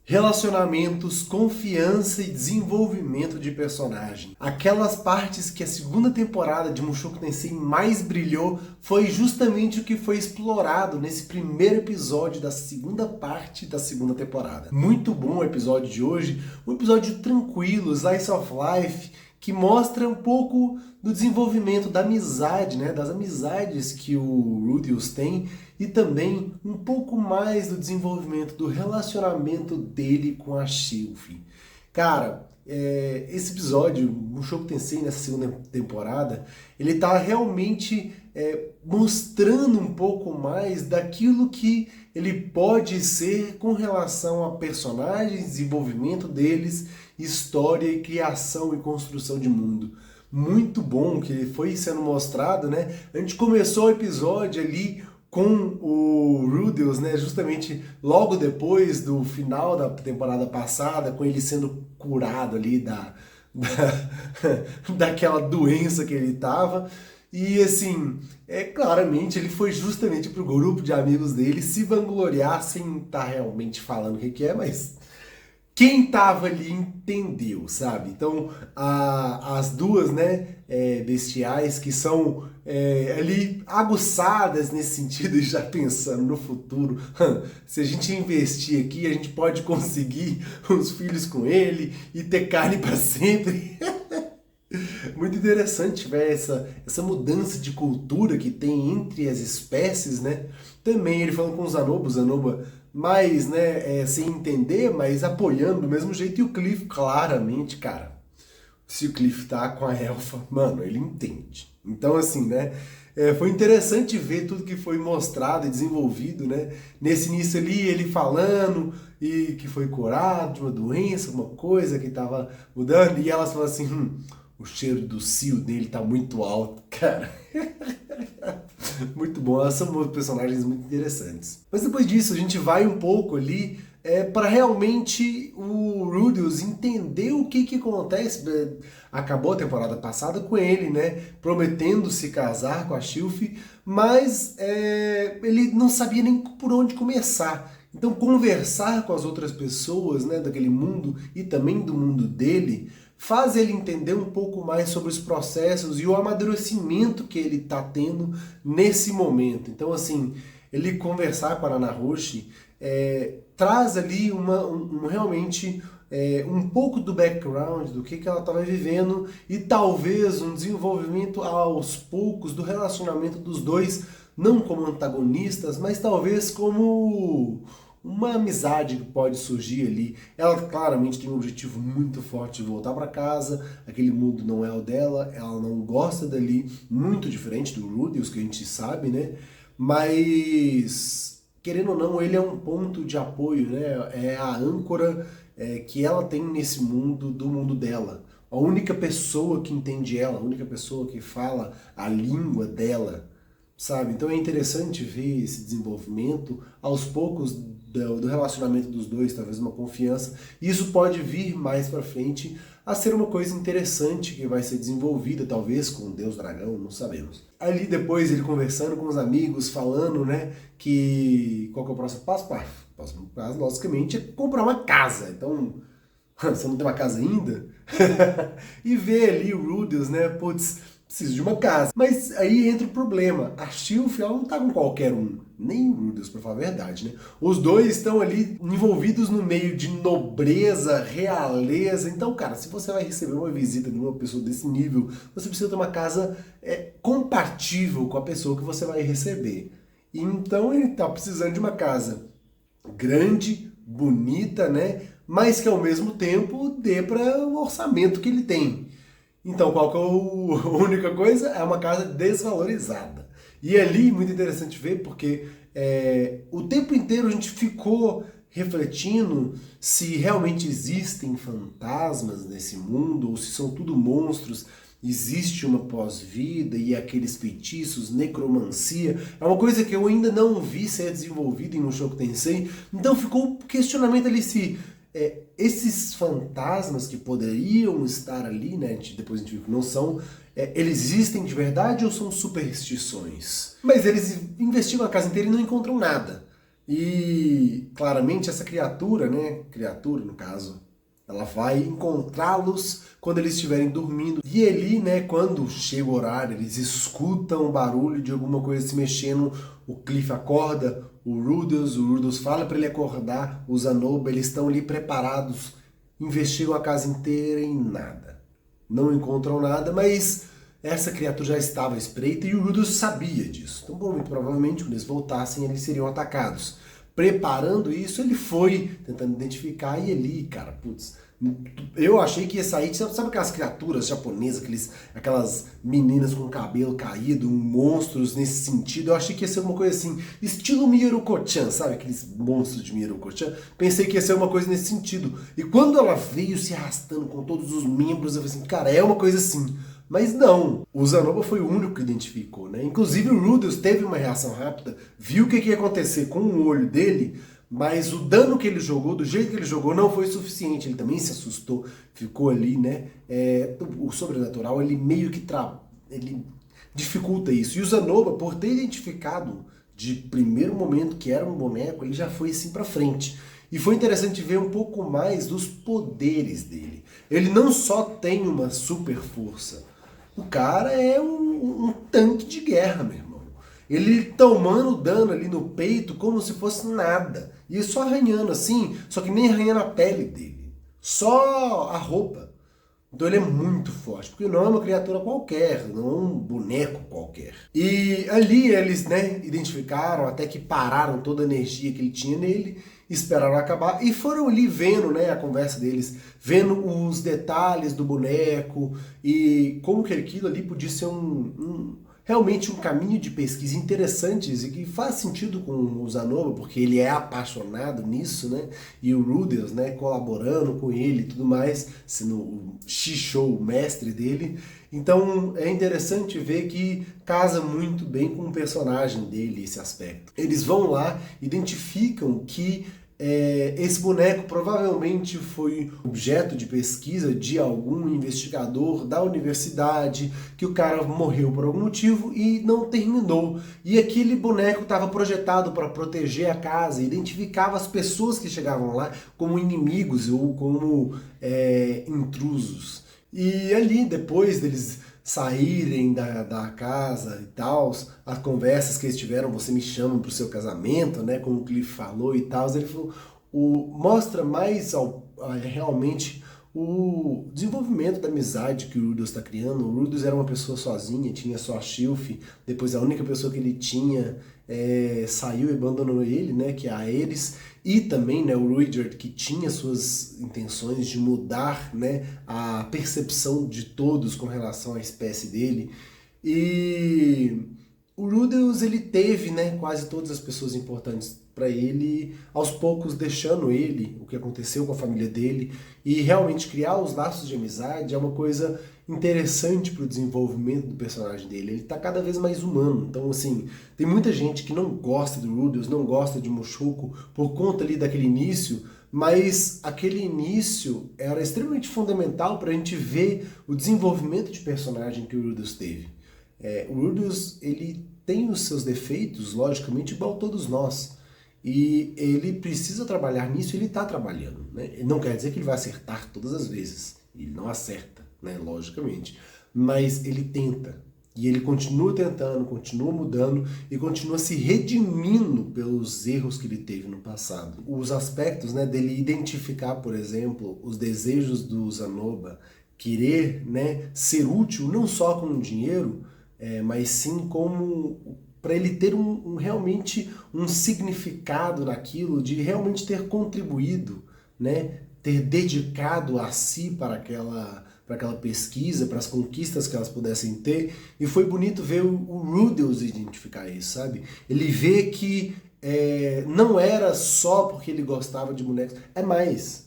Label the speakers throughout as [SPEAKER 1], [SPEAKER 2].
[SPEAKER 1] Relacionamentos, confiança e desenvolvimento de personagem. Aquelas partes que a segunda temporada de Mushoku Tensei mais brilhou foi justamente o que foi explorado nesse primeiro episódio da segunda parte da segunda temporada. Muito bom o episódio de hoje, um episódio tranquilo, slice of life, que mostra um pouco do desenvolvimento da amizade, né, das amizades que o Rudeus tem e também um pouco mais do desenvolvimento do relacionamento dele com a Sylphie. Cara, esse episódio, Mushoku Tensei nessa segunda temporada, ele tá realmente mostrando um pouco mais daquilo que ele pode ser com relação a personagens, desenvolvimento deles, história e criação e construção de mundo. Muito bom que foi sendo mostrado, né? A gente começou o episódio ali com o Rudeus, né, justamente logo depois do final da temporada passada, com ele sendo curado ali daquela doença que ele tava. E assim, claramente ele foi justamente pro grupo de amigos dele se vangloriar sem estar realmente falando o que é, mas quem tava ali entendeu, sabe? Então, as duas, né, bestiais que são ali aguçadas nesse sentido e já pensando no futuro, se a gente investir aqui, a gente pode conseguir os filhos com ele e ter carne para sempre. Muito interessante ver essa mudança de cultura que tem entre as espécies, né? Também ele falando com o Zanoba mais, né, sem entender, mas apoiando do mesmo jeito. E o Cliff, claramente, cara, se o Cliff tá com a elfa, mano, ele entende. Então, assim, né, foi interessante ver tudo que foi mostrado e desenvolvido, né? Nesse início ali, ele falando e que foi curado de uma doença, uma coisa que tava mudando, e elas falam assim, o cheiro do cio dele tá muito alto, cara. Muito bom, elas são personagens muito interessantes. Mas depois disso, a gente vai um pouco ali para realmente o Rudeus entender o que acontece. Acabou a temporada passada com ele, né? Prometendo se casar com a Sylphie, mas ele não sabia nem por onde começar. Então, conversar com as outras pessoas, né, daquele mundo e também do mundo dele, faz ele entender um pouco mais sobre os processos e o amadurecimento que ele está tendo nesse momento. Então, assim, ele conversar com a Nanahoshi traz ali realmente um pouco do background, do que ela estava vivendo e talvez um desenvolvimento aos poucos do relacionamento dos dois, não como antagonistas, mas talvez como uma amizade que pode surgir ali. Ela claramente tem um objetivo muito forte de voltar para casa, aquele mundo não é o dela, ela não gosta dali, muito diferente do Rudeus, que a gente sabe, né? Mas, querendo ou não, ele é um ponto de apoio, né? É a âncora que ela tem nesse mundo, do mundo dela. A única pessoa que entende ela, a única pessoa que fala a língua dela, sabe? Então é interessante ver esse desenvolvimento aos poucos do relacionamento dos dois, talvez uma confiança. Isso pode vir mais pra frente a ser uma coisa interessante que vai ser desenvolvida, talvez com o Deus Dragão, não sabemos. Ali depois ele conversando com os amigos, falando, né, que qual que é o próximo passo? O próximo passo, logicamente, é comprar uma casa. Então, você não tem uma casa ainda? E ver ali o Rudeus, né, putz, preciso de uma casa. Mas aí entra o problema. A Sylphie, ela não tá com qualquer um. Nem o Rudeus, pra falar a verdade, né? Os dois estão ali envolvidos no meio de nobreza, realeza. Então, cara, se você vai receber uma visita de uma pessoa desse nível, você precisa ter uma casa compatível com a pessoa que você vai receber. Então, ele tá precisando de uma casa grande, bonita, né? Mas que ao mesmo tempo dê para o orçamento que ele tem. Então, qual que é a única coisa? É uma casa desvalorizada. E ali, muito interessante ver, porque o tempo inteiro a gente ficou refletindo se realmente existem fantasmas nesse mundo, ou se são tudo monstros, existe uma pós-vida e aqueles feitiços, necromancia. É uma coisa que eu ainda não vi ser desenvolvida em Mushoku Tensei. Então ficou o questionamento ali se esses fantasmas que poderiam estar ali, né, depois a gente viu que não são, eles existem de verdade ou são superstições? Mas eles investigam a casa inteira e não encontram nada. E claramente essa criatura, né, criatura no caso, ela vai encontrá-los quando eles estiverem dormindo. E ali, né, quando chega o horário, eles escutam o barulho de alguma coisa se mexendo, o Cliff acorda, o Rudeus fala para ele acordar, os Zanoba, eles estão ali preparados, investigam a casa inteira e nada. Não encontram nada, mas essa criatura já estava à espreita e o Rudeus sabia disso. Então, muito provavelmente, quando eles voltassem, eles seriam atacados. Preparando isso, ele foi tentando identificar e ali, cara, putz, eu achei que ia sair, sabe aquelas criaturas japonesas, aquelas meninas com cabelo caído, monstros nesse sentido, eu achei que ia ser uma coisa assim, estilo Miyoruko-chan, sabe aqueles monstros de Miyoruko-chan? Pensei que ia ser uma coisa nesse sentido, e quando ela veio se arrastando com todos os membros, eu falei assim, cara, é uma coisa assim. Mas não, o Zanoba foi o único que identificou, né? Inclusive o Rudeus teve uma reação rápida, viu o que ia acontecer com o olho dele, mas o dano que ele jogou, do jeito que ele jogou, não foi suficiente. Ele também se assustou, ficou ali, né? O sobrenatural, ele meio que ele dificulta isso. E o Zanoba, por ter identificado de primeiro momento que era um boneco, ele já foi assim pra frente. E foi interessante ver um pouco mais dos poderes dele. Ele não só tem uma super força, o cara é um tanque de guerra, meu irmão. Ele tomando dano ali no peito como se fosse nada. E só arranhando assim, só que nem arranhando a pele dele. Só a roupa. Então ele é muito forte, porque não é uma criatura qualquer, não é um boneco qualquer. E ali eles, né, identificaram, até que pararam toda a energia que ele tinha nele, esperaram acabar e foram ali vendo, né, a conversa deles, vendo os detalhes do boneco e como que aquilo ali podia ser realmente um caminho de pesquisa interessantes e que faz sentido com o Zanoba, porque ele é apaixonado nisso, né? E o Rudeus, né, colaborando com ele e tudo mais, sendo o Shisho, o mestre dele. Então é interessante ver que casa muito bem com o personagem dele esse aspecto. Eles vão lá, identificam que esse boneco provavelmente foi objeto de pesquisa de algum investigador da universidade, que o cara morreu por algum motivo e não terminou. E aquele boneco estava projetado para proteger a casa, identificava as pessoas que chegavam lá como inimigos ou como intrusos. E ali, depois deles saírem da casa e tal, as conversas que eles tiveram, você me chama pro seu casamento, né, como o Cliff falou e tal, ele falou, mostra mais realmente o desenvolvimento da amizade que o Rudeus está criando. O Rudeus era uma pessoa sozinha, tinha só a Sylph, depois a única pessoa que ele tinha saiu e abandonou ele, né, que é a Aerys, e também, né, o Rudyard, que tinha suas intenções de mudar, né, a percepção de todos com relação à espécie dele. E o Rudeus, ele teve, né, quase todas as pessoas importantes para ele, aos poucos deixando ele, o que aconteceu com a família dele, e realmente criar os laços de amizade é uma coisa interessante para o desenvolvimento do personagem dele. Ele está cada vez mais humano. Então, assim, tem muita gente que não gosta do Rudeus, não gosta de Mushoku por conta ali daquele início, mas aquele início era extremamente fundamental para a gente ver o desenvolvimento de personagem que o Rudeus teve. O Rudeus, ele tem os seus defeitos, logicamente, igual todos nós. E ele precisa trabalhar nisso, e ele está trabalhando, né? Não quer dizer que ele vai acertar todas as vezes. Ele não acerta, né? Logicamente. Mas ele tenta. E ele continua tentando, continua mudando e continua se redimindo pelos erros que ele teve no passado. Os aspectos, né, dele identificar, por exemplo, os desejos do Zanoba, querer, né, ser útil não só com dinheiro, mas sim como para ele ter realmente um significado naquilo, de realmente ter contribuído, né, ter dedicado a si para aquela pesquisa, para as conquistas que elas pudessem ter. E foi bonito ver o Rudeus identificar isso, sabe? Ele vê que não era só porque ele gostava de bonecos, é mais.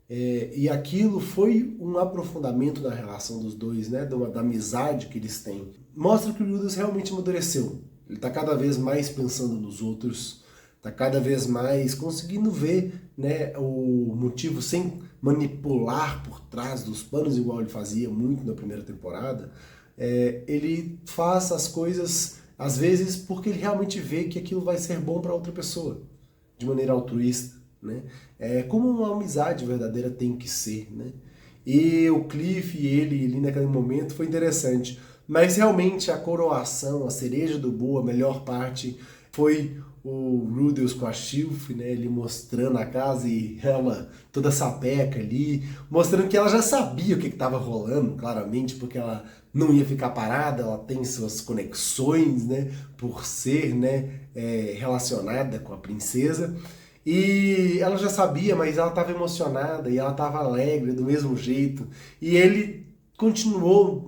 [SPEAKER 1] E aquilo foi um aprofundamento da relação dos dois, né? Da amizade que eles têm. Mostra que o Rudeus realmente amadureceu. Ele está cada vez mais pensando nos outros, está cada vez mais conseguindo ver, né, o motivo sem manipular por trás dos panos, igual ele fazia muito na primeira temporada. Ele faz as coisas, às vezes, porque ele realmente vê que aquilo vai ser bom para outra pessoa. de maneira altruísta, né? É como uma amizade verdadeira tem que ser, né? E o Cliff e ele ali naquele momento foi interessante. Mas realmente a coroação, a cereja do bolo, a melhor parte foi o Rudels com a Sylph, né? Ele mostrando a casa e ela toda sapeca ali, mostrando que ela já sabia o que estava rolando, claramente, porque ela não ia ficar parada, ela tem suas conexões, né? Por ser, né? Relacionada com a princesa. E ela já sabia, mas ela estava emocionada e ela estava alegre do mesmo jeito. E ele continuou,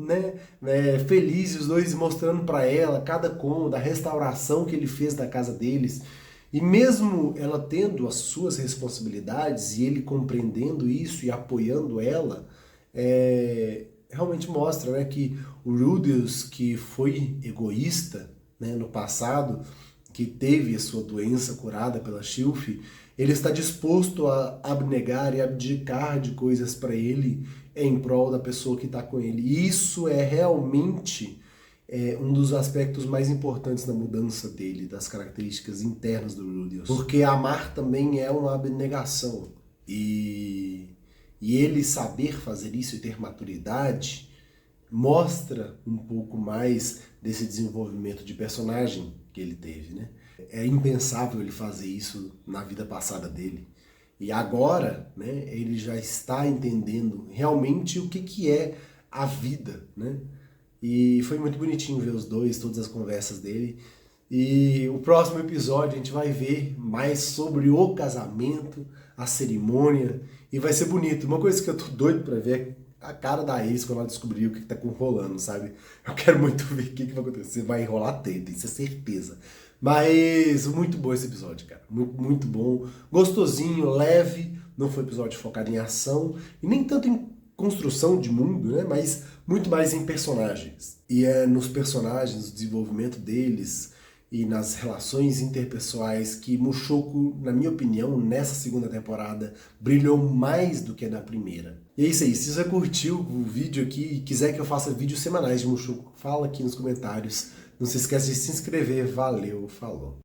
[SPEAKER 1] feliz, os dois mostrando para ela cada cômodo, a restauração que ele fez da casa deles. E mesmo ela tendo as suas responsabilidades e ele compreendendo isso e apoiando ela, realmente mostra, né, que o Rudels, que foi egoísta, né, no passado, que teve a sua doença curada pela Sylph, ele está disposto a abnegar e abdicar de coisas para ele em prol da pessoa que está com ele. E isso é realmente um dos aspectos mais importantes da mudança dele, das características internas do Rudels. Porque amar também é uma abnegação. E ele saber fazer isso e ter maturidade mostra um pouco mais desse desenvolvimento de personagem que ele teve, né? É impensável ele fazer isso na vida passada dele. E agora, né, ele já está entendendo realmente o que é a vida, né? E foi muito bonitinho ver os dois, todas as conversas dele. E o próximo episódio a gente vai ver mais sobre o casamento, a cerimônia, e vai ser bonito. Uma coisa que eu tô doido pra ver é a cara da ex quando ela descobriu o que tá rolando, sabe? Eu quero muito ver o que vai acontecer. Vai enrolar teta, isso é certeza. Mas muito bom esse episódio, cara. Muito, muito bom. Gostosinho, leve. Não foi episódio focado em ação e nem tanto em construção de mundo, né? Mas muito mais em personagens. E é nos personagens, o desenvolvimento deles e nas relações interpessoais que Mushoku, na minha opinião, nessa segunda temporada, brilhou mais do que na primeira. E é isso aí. Se você curtiu o vídeo aqui e quiser que eu faça vídeos semanais de Mushoku, fala aqui nos comentários. Não se esquece de se inscrever. Valeu, falou.